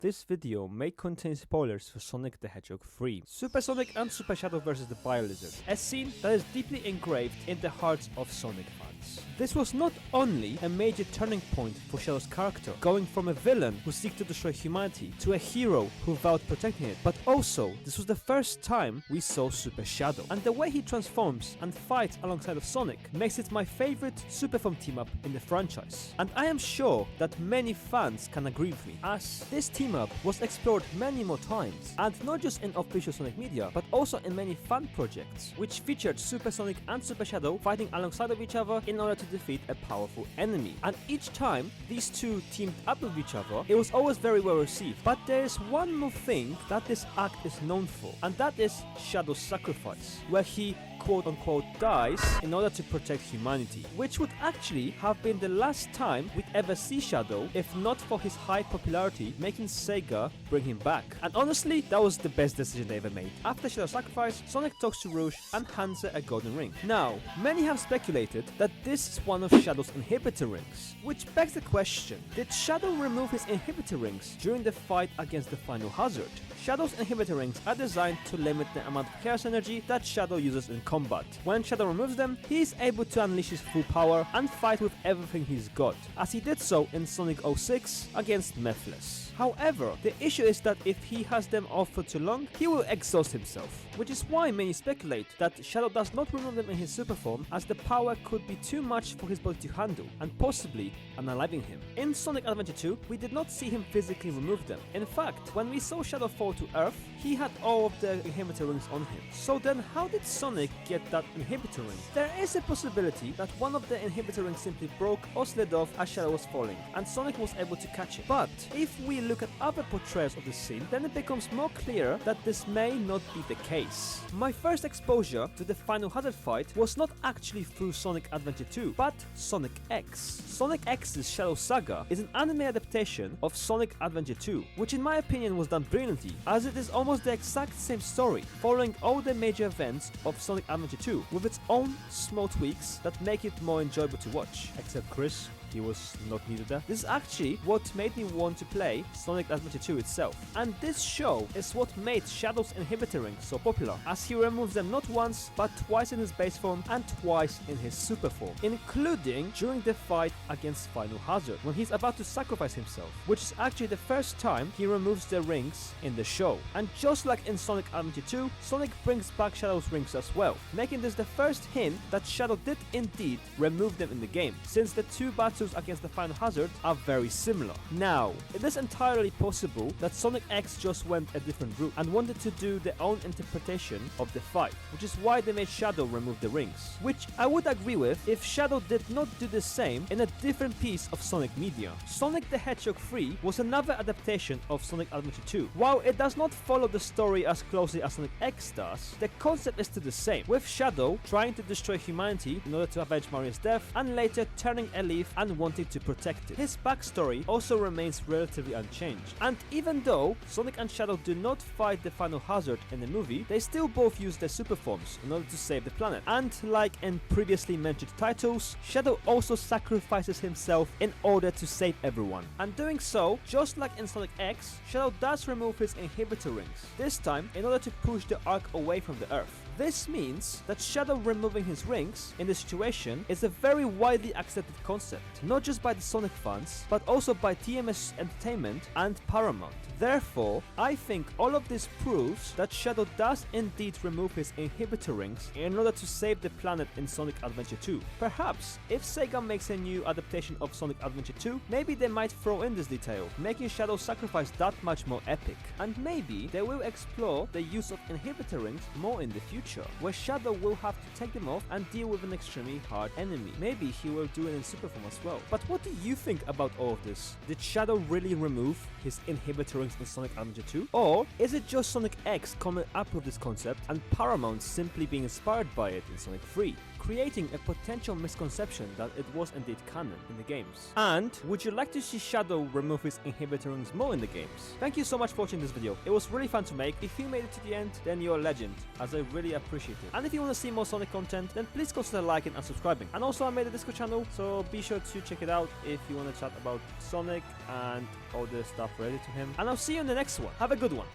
This video may contain spoilers for Sonic the Hedgehog 3, Super Sonic and Super Shadow vs the Bio-Lizard, a scene that is deeply engraved in the hearts of Sonic fans. This was not only a major turning point for Shadow's character, going from a villain who seeks to destroy humanity to a hero who vowed protecting it, but also this was the first time we saw Super Shadow, and the way he transforms and fights alongside of Sonic makes it my favorite Super Form team-up in the franchise. And I am sure that many fans can agree with me, as this team-up was explored many more times, and not just in official Sonic media, but also in many fan projects, which featured Super Sonic and Super Shadow fighting alongside of each other in order to defeat a powerful enemy. And each time these two teamed up with each other, it was always very well received. But there is one more thing that this act is known for, and that is Shadow's sacrifice, where he quote-unquote dies in order to protect humanity, which would actually have been the last time we'd ever see Shadow if not for his high popularity making Sega bring him back. And honestly, that was the best decision they ever made. After Shadow's sacrifice, Sonic talks to Rouge and hands her a golden ring. Now, many have speculated that this is one of Shadow's inhibitor rings, which begs the question, did Shadow remove his inhibitor rings during the fight against the Final Hazard? Shadow's inhibitor rings are designed to limit the amount of chaos energy that Shadow uses in combat. When Shadow removes them, he is able to unleash his full power and fight with everything he's got, as he did so in Sonic 06 against Methless. However, the issue is that if he has them off for too long, he will exhaust himself, which is why many speculate that Shadow does not remove them in his super form, as the power could be too much for his body to handle, and possibly unaliving him. In Sonic Adventure 2, we did not see him physically remove them. In fact, when we saw Shadow fall to Earth, he had all of the inhibitor rings on him. So then how did Sonic get that inhibitor ring? There is a possibility that one of the inhibitor rings simply broke or slid off as Shadow was falling, and Sonic was able to catch it. But if we look at other portrayals of this scene, then it becomes more clear that this may not be the case. My first exposure to the Final Hazard fight was not actually through Sonic Adventure 2, but Sonic X. Sonic X's Shadow Saga is an anime adaptation of Sonic Adventure 2, which in my opinion was done brilliantly, as it is almost the exact same story, following all the major events of Sonic Adventure 2, with its own small tweaks that make it more enjoyable to watch. Except Chris, he was not needed there. This is actually what made me want to play Sonic Adventure 2 itself. And this show is what made Shadow's inhibitor ring so popular, as he removes them not once, but twice in his base form and twice in his super form, including during the fight against Final Hazard, when he's about to sacrifice himself, which is actually the first time he removes the rings in the show. And just like in Sonic Adventure 2, Sonic brings back Shadow's rings as well, making this the first hint that Shadow did indeed remove them in the game, since the two battles against the Final Hazard are very similar. Now, it is entirely possible that Sonic X just went a different route and wanted to do their own interpretation of the fight, which is why they made Shadow remove the rings, which I would agree with if Shadow did not do the same in a different piece of Sonic media. Sonic the Hedgehog 3 was another adaptation of Sonic Adventure 2. While it does not follow the story as closely as Sonic X does, the concept is still the same, with Shadow trying to destroy humanity in order to avenge Mario's death, and later turning a leaf and wanting to protect it. His backstory also remains relatively unchanged, and even though Sonic and Shadow do not fight the Final Hazard in the movie, they still both use their super forms in order to save the planet. And like in previously mentioned titles, Shadow also sacrifices himself in order to save everyone. And doing so, just like in Sonic X, Shadow does remove his inhibitor rings, this time in order to push the Ark away from the Earth. This means that Shadow removing his rings in this situation is a very widely accepted concept, not just by the Sonic fans, but also by TMS Entertainment and Paramount. Therefore, I think all of this proves that Shadow does indeed remove his inhibitor rings in order to save the planet in Sonic Adventure 2. Perhaps, if Sega makes a new adaptation of Sonic Adventure 2, maybe they might throw in this detail, making Shadow's sacrifice that much more epic. And maybe they will explore the use of inhibitor rings more in the future, where Shadow will have to take them off and deal with an extremely hard enemy. Maybe he will do it in super form as well. But what do you think about all of this? Did Shadow really remove his inhibitor rings in Sonic Adventure 2? Or is it just Sonic X coming up with this concept and Paramount simply being inspired by it in Sonic 3? creating a potential misconception that it was indeed canon in the games? And would you like to see Shadow remove his inhibitor rings more in the games? Thank you so much for watching this video. It was really fun to make. If you made it to the end, then you're a legend, as I really appreciate it. And if you want to see more Sonic content, then please consider liking and subscribing. And also I made a Discord channel, so be sure to check it out if you want to chat about Sonic and all the stuff related to him. And I'll see you in the next one. Have a good one.